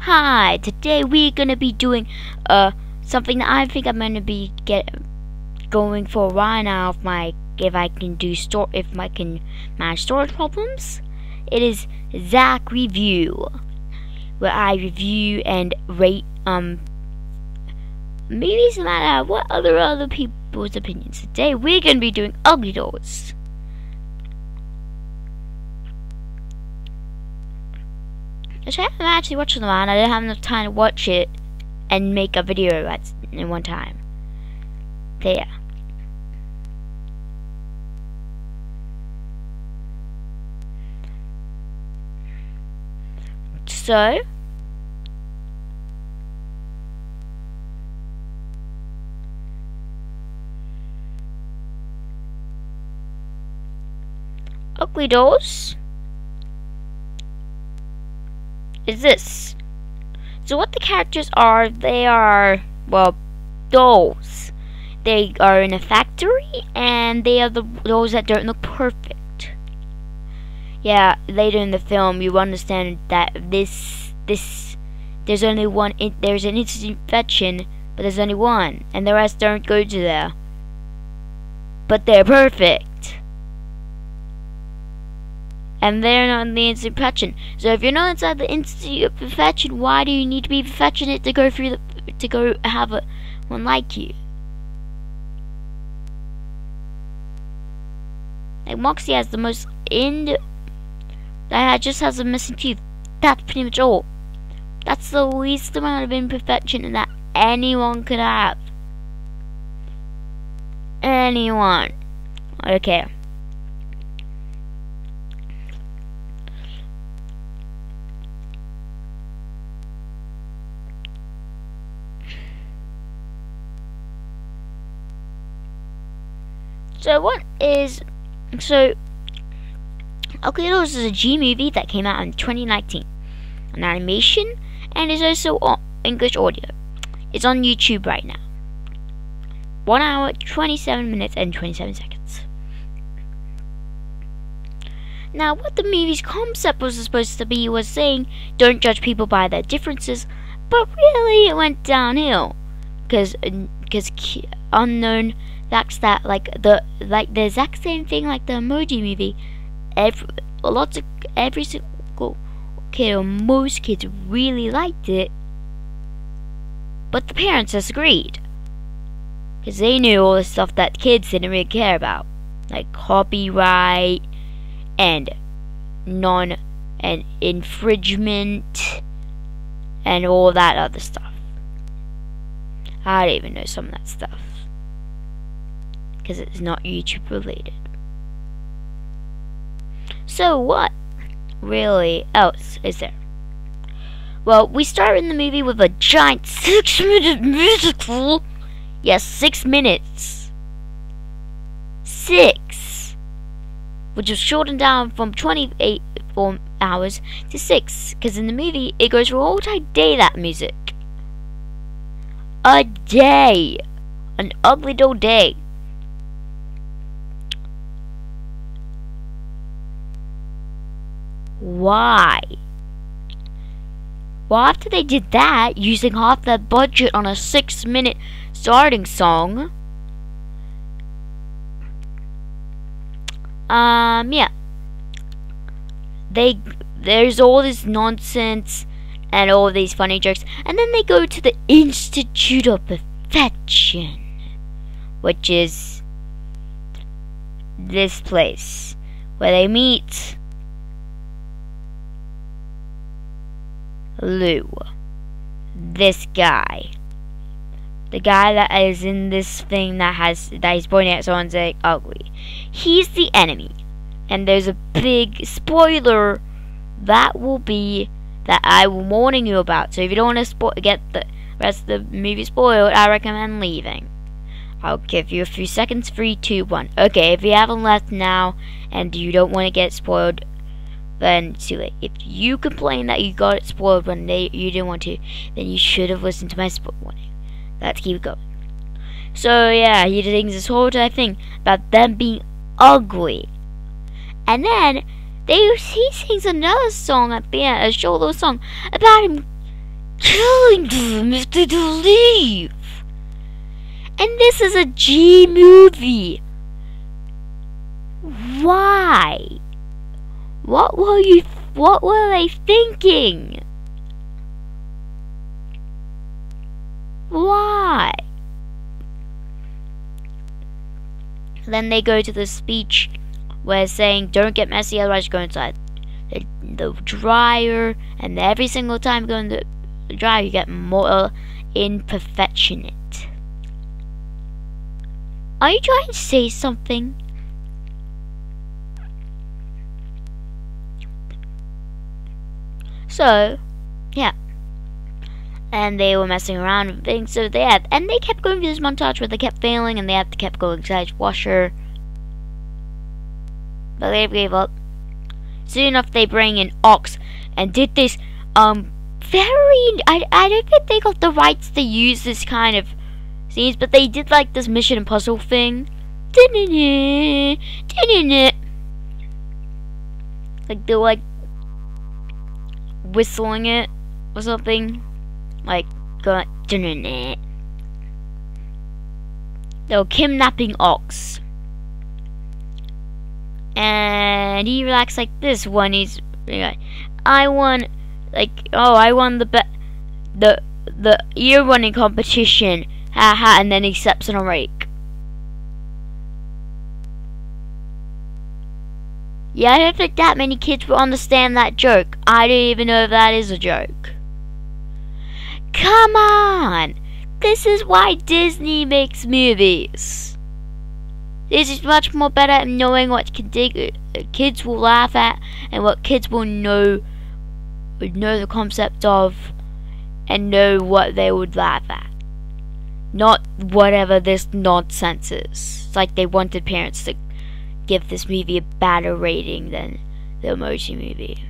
Hi, today we're gonna be doing something that I think I'm gonna be going for a while now. If I can manage storage problems. It is Zach Review, where I review and rate movies no matter what other people's opinions. Today we're gonna be doing Ugly Dolls. Which I haven't actually watched in a while, and I didn't have enough time to watch it and make a video in one time. So yeah. So Ugly Dolls is this. So what the characters are, they are, well, dolls. They are in a factory, and they are the dolls that don't look perfect. Yeah, later in the film you understand that there's only one, there's an instant infection, but there's only one, and the rest don't go to there. But they're perfect. And they're not in the instant perfection. So if you're not inside the instant perfection, why do you need to be perfectionate to go through have one like you? Like Moxie has the most that just has a missing tooth. That's pretty much all. That's the least amount of imperfection that anyone could have. Anyone. Okay. So Ugly Dolls is a G movie that came out in 2019. An animation, and is also on English audio. It's on YouTube right now. 1 hour, 27 minutes, and 27 seconds. Now, what the movie's concept was supposed to be was saying, don't judge people by their differences, but really it went downhill. Because Unknown, that's that, like the exact same thing like the Emoji Movie. Every single kid, or most kids, really liked it, but the parents disagreed, because they knew all the stuff that kids didn't really care about, like copyright and infringement and all that other stuff. I don't even know some of that stuff, because it's not YouTube related. So what really else is there? Well, we start in the movie with a giant 6-minute musical. Yes, 6 minutes. 6. Which was shortened down from 28 hours to 6. Because in the movie, it goes for a whole entire day, that music. A day. An Ugly Doll day. Why? Well, after they did that, using half their budget on a 6-minute starting song, yeah, there's all this nonsense and all these funny jokes, and then they go to the Institute of Perfection, which is this place where they meet Lou, this guy, the guy that is in this thing that he's pointing at someone saying ugly. He's the enemy, and there's a big spoiler that I'm warning you about. So if you don't want to get the rest of the movie spoiled, I recommend leaving. I'll give you a few seconds. 3, 2, 1. Okay, if you haven't left now and you don't want to get spoiled, then it's too late. If you complain that you got it spoiled when you didn't want to, then you should have listened to my spoiler warning. Let's keep going. So yeah, he sings this whole entire thing about them being ugly, and then he sings another song at the end, a short little song about him killing them if they don't leave. And this is a G movie. Why? What were they thinking? Why? Then they go to the speech where it's saying, don't get messy, otherwise you go inside the dryer, and every single time you go in the dryer you get more imperfectionate. Are you trying to say something? So, yeah. And they were messing around with things, so they kept going through this montage where they kept failing and they kept going inside the washer. But they gave up. Soon enough they bring in Ox and did this I don't think they got the rights to use this kind of scenes, but they did like this mission and puzzle thing. Like they were like whistling it or something. Like going they were kidnapping Ox. And he reacts like this when he's like, I won the ear running competition, haha, and then he steps on a rake. Yeah, I don't think that many kids will understand that joke. I don't even know if that is a joke. Come on! This is why Disney makes movies. This is much more better at knowing what kids will laugh at and what kids will know the concept of and know what they would laugh at. Not whatever this nonsense is. It's like they wanted parents to give this movie a better rating than the Emoji Movie.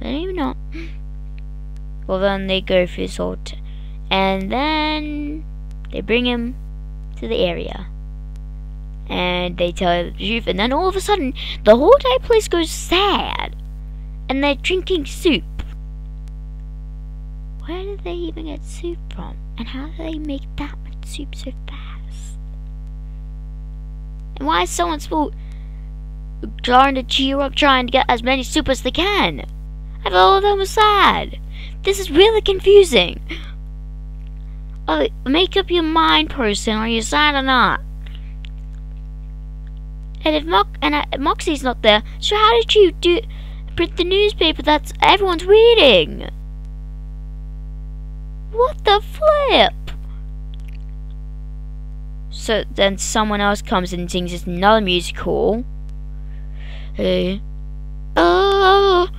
I don't even know. Well, then they go through this whole and then they bring him to the area. And they tell the truth, and then all of a sudden, the whole entire place goes sad. And they're drinking soup. Where did they even get soup from? And how do they make that much soup so fast? And why is someone trying to cheer up, trying to get as many soup as they can? I thought all of them were sad. This is really confusing. Oh, make up your mind, person. Are you sad or not? And if Moxie's not there, so how did you print the newspaper that everyone's reading? What the flip? So then someone else comes and sings this another musical. Hey. Oh.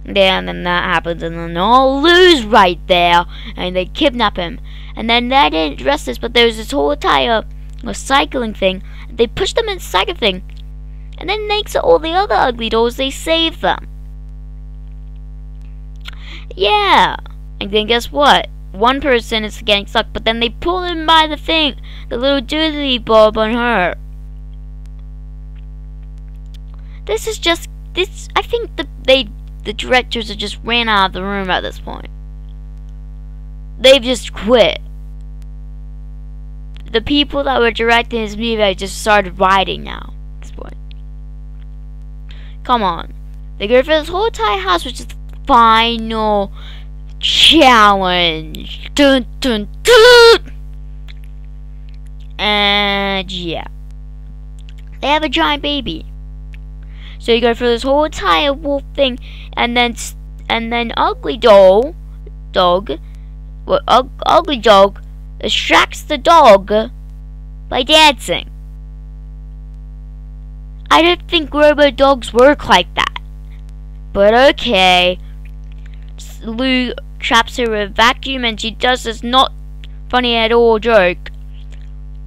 Yeah, and then that happens, and then they all lose right there, and they kidnap him. And then they didn't address this, but there was this whole entire cycling thing. They push them in the cycle thing, and then next to all the other ugly dolls, they save them. Yeah, and then guess what? One person is getting stuck, but then they pull him by the thing, the little doodly bob on her. This is just this. I think the directors have just ran out of the room at this point. They've just quit. The people that were directing this movie just started writing now at this point. Come on. They go for this whole entire house, which is the final challenge. Dun, dun, dun. And yeah. They have a giant baby. So you go through this whole entire wolf thing, and then Ugly Dog distracts the dog by dancing. I don't think robo dogs work like that, but okay. Lou traps her with a vacuum, and she does this not funny at all joke.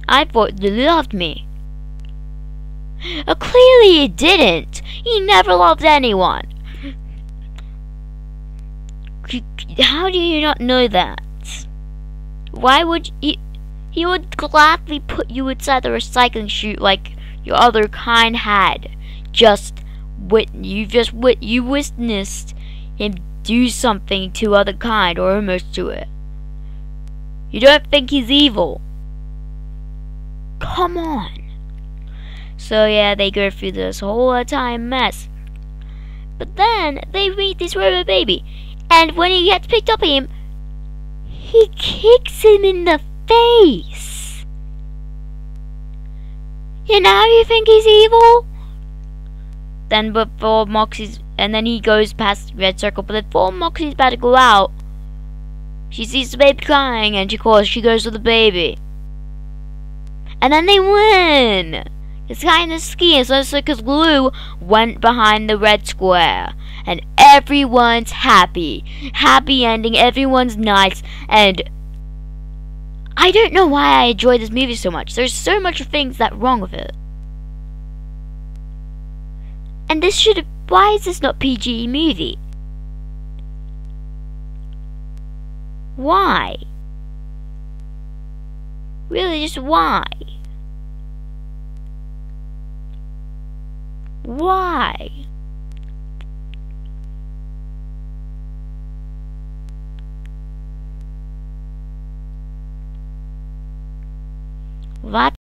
I thought you loved me. Clearly he didn't. He never loved anyone. How do you not know that? Why would he would gladly put you inside the recycling chute like your other kind had. You witnessed him do something to other kind, or almost to it. You don't think he's evil? Come on. So yeah, they go through this whole entire mess. But then they meet this robot baby, and when he gets picked up him, he kicks him in the face. And now you think he's evil? Then before Moxie's, and then he goes past Red Circle, but before Moxie's about to go out, she sees the baby crying, and she goes to the baby. And then they win! It's kind of ski, especially because Lou went behind the red square. And everyone's happy. Happy ending, everyone's nice, and I don't know why I enjoy this movie so much. There's so much things that are wrong with it. And why is this not PG movie? Why? Really, just why? Why? Well,